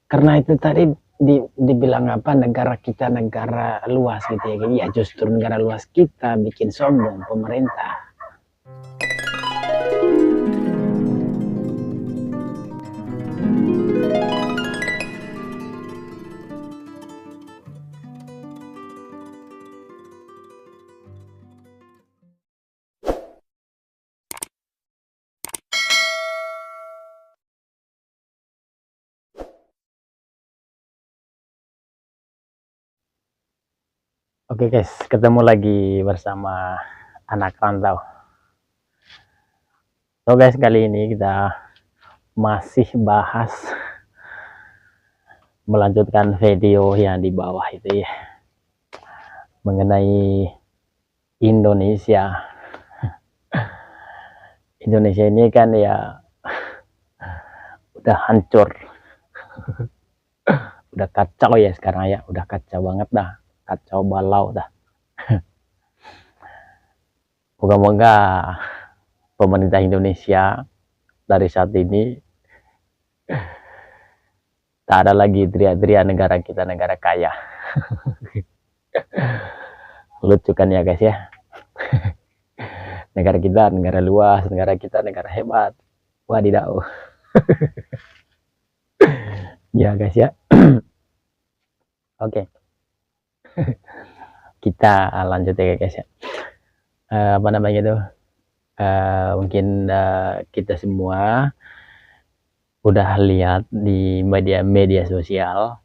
Karena itu tadi dibilang apa, negara kita negara luas gitu ya. Ya justru negara luas kita bikin sombong pemerintah. Oke guys, ketemu lagi bersama anak rantau. So guys, kali ini kita masih bahas melanjutkan video yang di bawah itu ya, mengenai Indonesia. Indonesia ini kan ya udah hancur, udah kacau ya sekarang ya, udah kacau banget dah, kacau balau dah. Moga-moga pemerintah Indonesia dari saat ini tak ada lagi teriak-teriak negara kita negara kaya. Lucu kan ya guys ya. Negara kita negara luas, negara kita negara hebat. Wadidaw. Ya guys ya. Oke. Kita lanjut ya guys ya. Apa namanya itu? Mungkin kita semua udah lihat di media sosial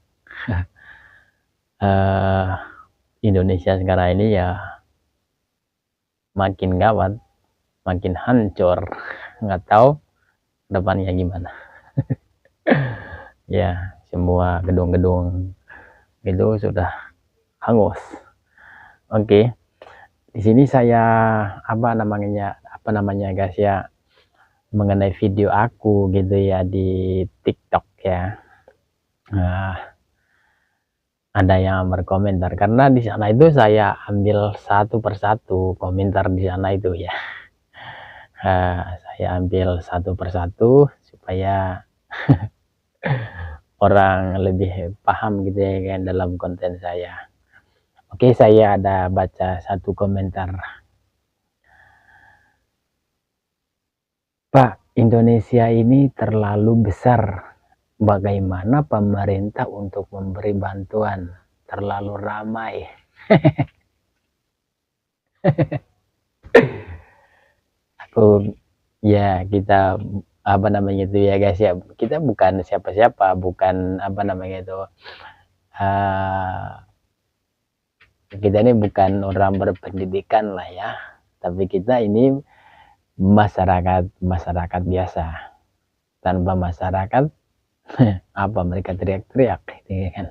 Indonesia sekarang ini ya makin gawat, makin hancur, nggak tahu depannya gimana. Ya, semua gedung-gedung itu sudah hangus. Oke, di sini saya apa namanya guys ya, mengenai video aku gitu ya di TikTok ya. Nah, ada yang berkomentar karena di sana itu saya ambil satu persatu komentar di sana itu ya. Saya ambil satu persatu supaya orang lebih paham gitu ya kan dalam konten saya. Oke, saya ada baca satu komentar. Pak, Indonesia ini terlalu besar. Bagaimana pemerintah untuk memberi bantuan? Terlalu ramai. Aku ya kita apa namanya itu ya guys ya, kita bukan siapa-siapa, bukan apa namanya itu kita ini bukan orang berpendidikan lah ya, tapi kita ini masyarakat biasa. Tanpa masyarakat apa mereka teriak-teriak gitu kan,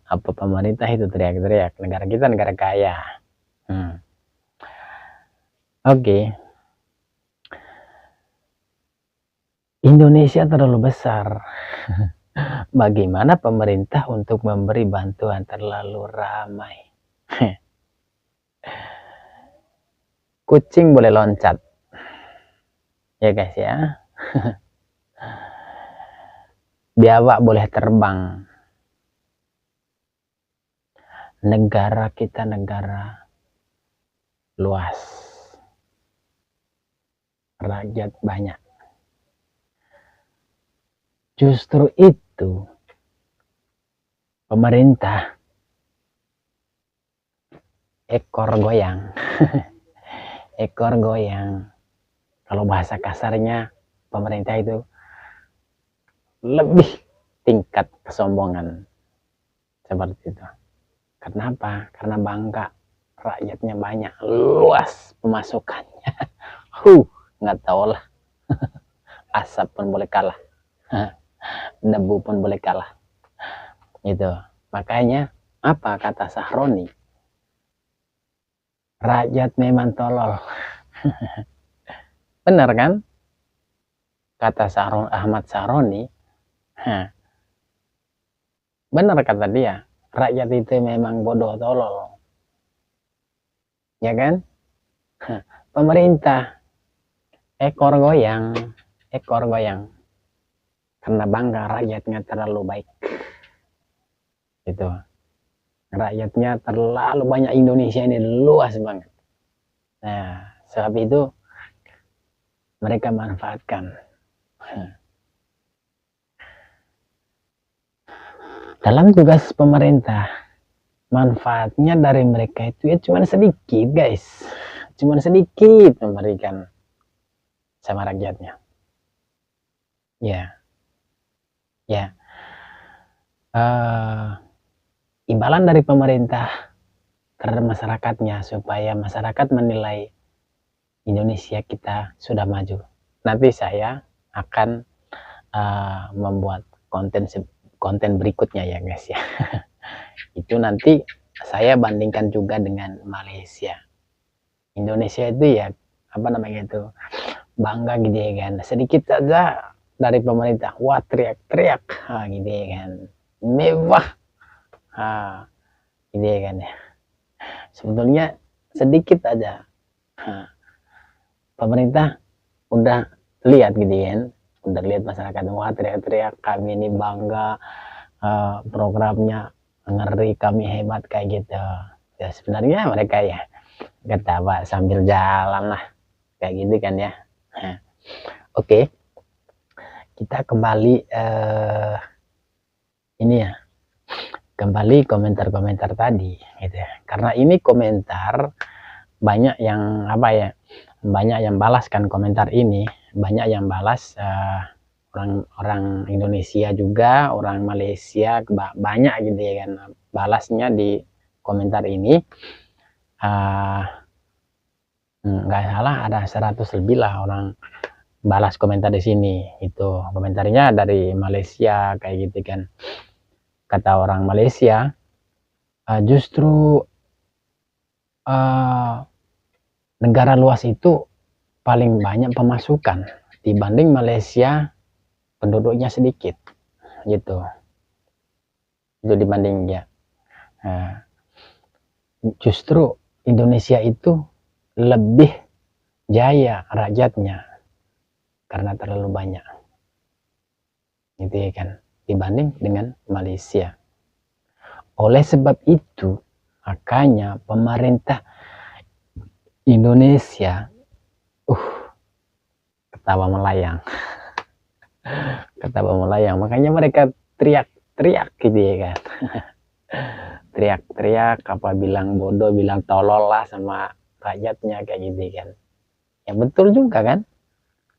apa pemerintah itu teriak-teriak, negara kita negara kaya. Oke. Indonesia terlalu besar. Bagaimana pemerintah untuk memberi bantuan? Terlalu ramai. Kucing boleh loncat. Ya guys ya. Biawak boleh terbang. Negara kita negara luas. Rakyat banyak. Justru itu pemerintah ekor goyang. Ekor goyang. Kalau bahasa kasarnya pemerintah itu lebih tingkat kesombongan seperti itu. Kenapa? Karena bangga rakyatnya banyak, luas pemasukannya. Nggak tahu lah. Asap pun boleh kalah, debu pun boleh kalah. Itu makanya apa kata Sahroni? Rakyat memang tolol. Benar kan? Kata Ahmad Sahroni. Benar kata dia. Rakyat itu memang bodoh tolol. Ya kan? Pemerintah ekor goyang. karena bangga rakyatnya terlalu baik. Itu rakyatnya terlalu banyak, Indonesia ini luas banget. Nah, sebab itu mereka manfaatkan. Dalam tugas pemerintah, manfaatnya dari mereka itu ya cuma sedikit, guys. Cuma sedikit memberikan sama rakyatnya. Ya, ya. Imbalan dari pemerintah terhadap masyarakatnya supaya masyarakat menilai Indonesia kita sudah maju. Nanti saya akan membuat konten berikutnya ya guys ya. Itu nanti saya bandingkan juga dengan Malaysia. Indonesia itu ya apa namanya itu bangga gitu ya kan, sedikit saja dari pemerintah wah teriak-teriak gitu ya kan, mewah gitu ya kan ya. Sebetulnya sedikit aja pemerintah udah lihat gitu kan, udah lihat masyarakat wah teriak-teriak kami ini bangga, programnya ngeri, kami hebat kayak gitu ya. Sebenarnya mereka ya ketawa sambil jalan lah kayak gitu kan ya. Oke, kita kembali ini ya, kembali komentar-komentar tadi gitu ya. Karena ini komentar banyak yang apa ya, banyak yang balas kan komentar ini, banyak yang balas orang Indonesia juga, orang Malaysia banyak gitu ya kan balasnya di komentar ini. Nggak salah ada 100 lebih lah orang balas komentar di sini. Itu komentarnya dari Malaysia kayak gitu kan. Kata orang Malaysia, justru negara luas itu paling banyak pemasukan dibanding Malaysia, penduduknya sedikit gitu. Itu dibanding ya. Justru Indonesia itu lebih jaya rakyatnya karena terlalu banyak gitu ya kan, dibanding dengan Malaysia. Oleh sebab itu makanya pemerintah Indonesia ketawa melayang ketawa melayang, makanya mereka teriak-teriak gitu ya kan. Teriak-teriak apa, bilang bodoh, bilang tolol lah sama rakyatnya kayak gitu kan. Ya betul juga kan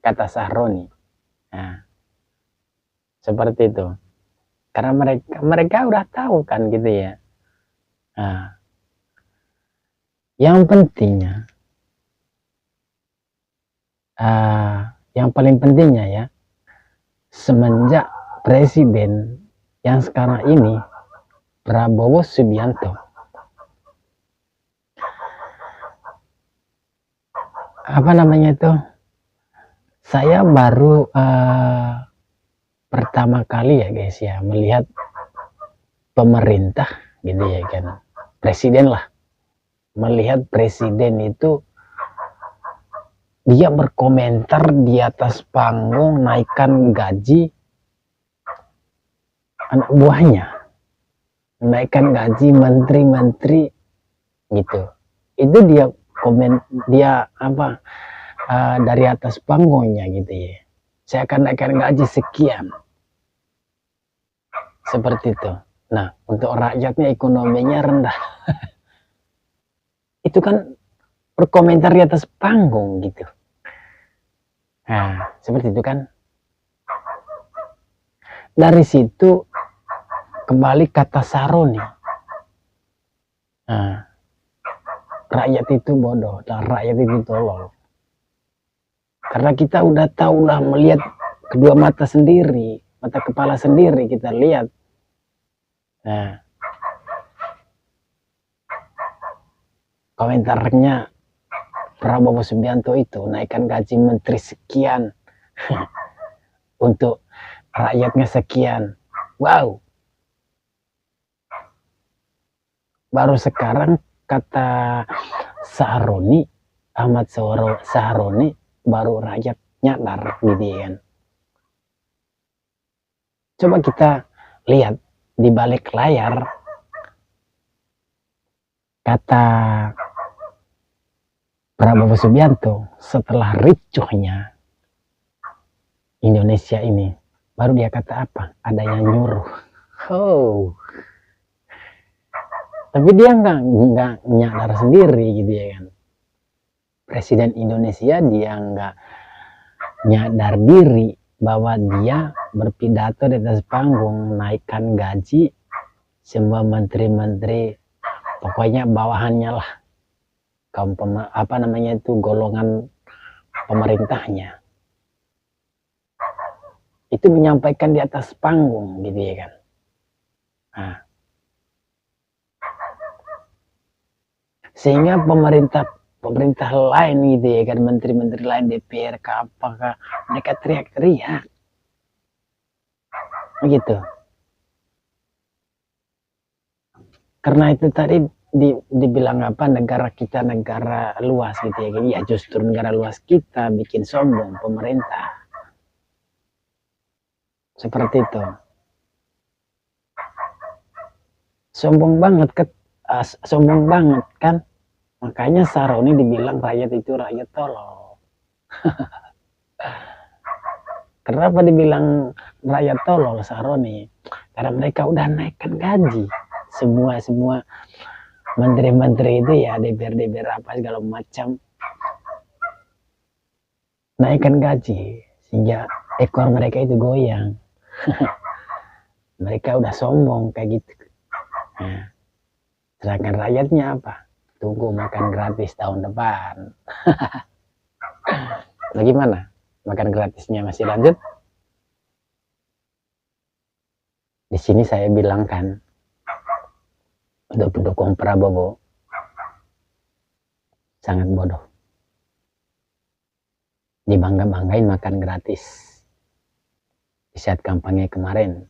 kata Sahroni. Nah, seperti itu. Karena mereka udah tahu kan gitu ya. Nah, yang pentingnya yang paling pentingnya ya, semenjak presiden yang sekarang ini Prabowo Subianto, apa namanya itu, saya baru pertama kali ya guys ya melihat pemerintah gitu ya kan, presiden lah, melihat presiden itu dia berkomentar di atas panggung naikkan gaji anak buahnya, naikkan gaji menteri-menteri gitu. Itu dia komen, dia apa dari atas panggungnya gitu ya, saya akan naikkan gaji sekian, seperti itu. Nah, untuk rakyatnya ekonominya rendah. Itu kan berkomentar di atas panggung gitu. Nah, seperti itu kan. Dari situ kembali kata Sahroni, nah, rakyat itu bodoh dan rakyat itu tolol. Karena kita udah tahu lah, melihat kedua mata sendiri, mata kepala sendiri kita lihat. Nah, komentarnya Prabowo Subianto itu naikkan gaji menteri sekian untuk rakyatnya sekian. Wow. Baru sekarang kata Sahroni, Ahmad Sahroni, baru rakyat nyadar gitu kan. Coba kita lihat di balik layar kata Prabowo Subianto setelah ricuhnya Indonesia ini, baru dia kata apa? Ada yang nyuruh. Oh, tapi dia nggak nyadar sendiri gitu ya kan. Presiden Indonesia dia nggak nyadar diri bahwa dia berpidato di atas panggung naikkan gaji semua menteri-menteri, pokoknya bawahannya lah, kaum golongan pemerintahnya, itu menyampaikan di atas panggung gitu ya kan. Nah, sehingga pemerintah lain gitu ya kan, menteri-menteri lain, DPR apakah mereka teriak-teriak begitu. Karena itu tadi dibilang apa, negara kita negara luas gitu ya. Ya justru negara luas kita bikin sombong pemerintah. Seperti itu. Sombong banget kan. Makanya Saroni dibilang rakyat itu rakyat tolol. Kenapa dibilang rakyat tolol Saroni? Karena mereka udah naikkan gaji. Semua menteri-menteri itu ya, DPR apa segala macam, naikkan gaji sehingga ekor mereka itu goyang. Mereka udah sombong kayak gitu. Nah, sedangkan rakyatnya apa? Tunggu makan gratis tahun depan. Bagaimana? Makan gratisnya masih lanjut? Di sini saya bilang kan, untuk pendukung Prabowo sangat bodoh. Dibangga-banggain makan gratis. Di saat kampanye kemarin,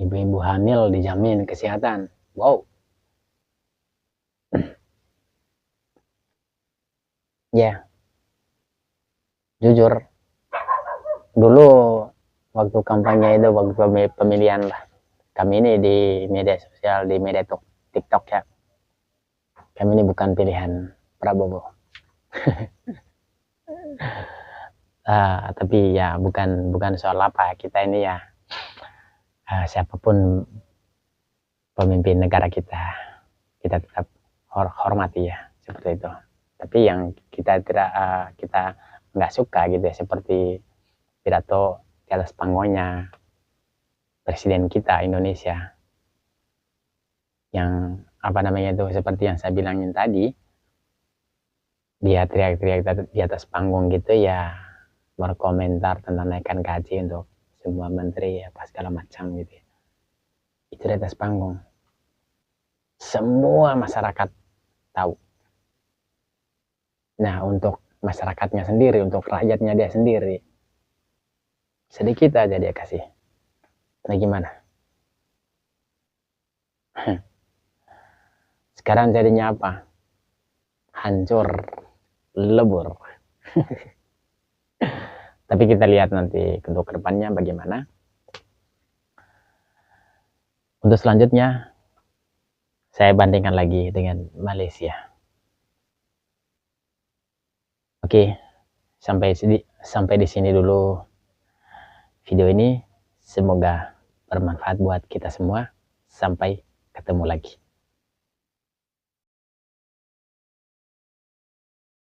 ibu-ibu hamil dijamin kesehatan. Wow. Ya, jujur, dulu waktu kampanye itu, waktu pemilihan lah, kami ini di media sosial, di media TikTok ya, kami ini bukan pilihan Prabowo. Tapi ya bukan soal apa, kita ini ya siapapun pemimpin negara kita tetap hormati ya, seperti itu. Tapi yang kita nggak suka gitu ya, seperti pidato di atas panggungnya presiden kita Indonesia, yang apa namanya itu, seperti yang saya bilangin tadi, dia teriak-teriak di atas panggung gitu ya, berkomentar tentang naikkan gaji untuk semua menteri apa segala macam gitu. Itu di atas panggung, semua masyarakat tahu. Nah, untuk masyarakatnya sendiri, untuk rakyatnya dia sendiri, sedikit aja dia kasih. Nah, gimana? Sekarang jadinya apa? Hancur, lebur. Tapi kita lihat nanti untuk kedepannya bagaimana. Untuk selanjutnya, saya bandingkan lagi dengan Malaysia. Oke, sampai di sini dulu video ini. Semoga bermanfaat buat kita semua. Sampai ketemu lagi.